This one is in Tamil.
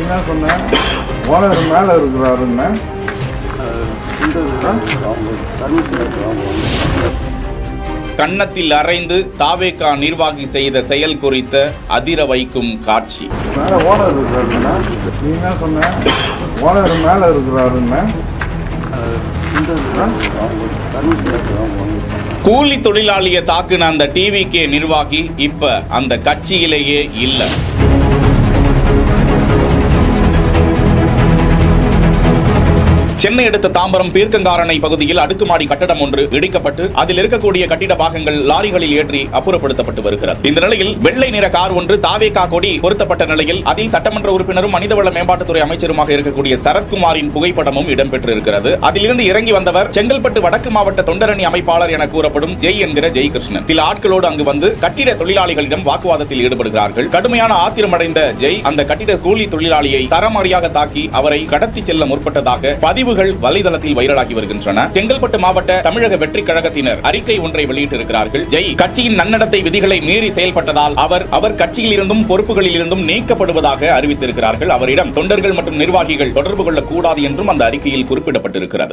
என்ன சொன்ன ஓனர் மேலே இருக்கிறாருன்னு கன்னத்தில் அறைந்து தாவேகா நிர்வாகி செய்த செயல் குறித்த அதிர வைக்கும் காட்சி. மேலே ஓனர் இருக்கிறாருன்னா நீ என்ன சொன்ன ஓனர் மேலே இருக்கிறாருன்னு கூலி தொழிலாளியை தாக்குன அந்த டிவிகே நிர்வாகி இப்ப அந்த கட்சியிலேயே இல்ல. சென்னை அடுத்த தாம்பரம் பீர்க்கங்காரணை பகுதியில் அடுக்குமாடி கட்டடம் ஒன்று இடிக்கப்பட்டு அதில் இருக்கக்கூடிய கட்டிட பாகங்கள் லாரிகளில் ஏற்றி அப்புறப்படுத்தப்பட்டு வருகிறது. இந்த நிலையில் வெள்ளை நிற கார் ஒன்று தாவேகா கொடி பொருத்தப்பட்ட நிலையில் அதில் சட்டமன்ற உறுப்பினரும் மனிதவள மேம்பாட்டுத்துறை அமைச்சருமாக இருக்கக்கூடிய சரத்குமாரின் புகைப்படமும் இடம்பெற்றிருக்கிறது. அதிலிருந்து இறங்கி வந்தவர் செங்கல்பட்டு வடக்கு மாவட்ட தொண்டரணி அமைப்பாளர் என கூறப்படும் ஜெய் என்கிற ஜெய்கிருஷ்ணன். சில ஆட்களோடு அங்கு வந்து கட்டிட தொழிலாளிகளிடம் வாக்குவாதத்தில் ஈடுபடுகிறார்கள். கடுமையான ஆத்திரமடைந்த ஜெய் அந்த கட்டிட கூலி தொழிலாளியை சரமாரியாக தாக்கி அவரை கடத்தி செல்ல முற்பட்டதாக பதிவுகள் வலைதளத்தில் வைரலாகி வருகின்றன. செங்கல்பட்டு மாவட்ட தமிழக வெற்றி கழகத்தினர் அறிக்கை ஒன்றை வெளியிட்டிருக்கிறார்கள். ஜெய் கட்சியின் நன்னடத்தை விதிகளை மீறி செயல்பட்டதால் அவர் கட்சியில் இருந்தும் பொறுப்புகளில் இருந்தும் நீக்கப்படுவதாக அறிவித்திருக்கிறார்கள். அவரிடம் தொண்டர்கள் மற்றும் நிர்வாகிகள் தொடர்பு கொள்ளக்கூடாது என்றும் அந்த அறிக்கையில் குறிப்பிடப்பட்டிருக்கிறது.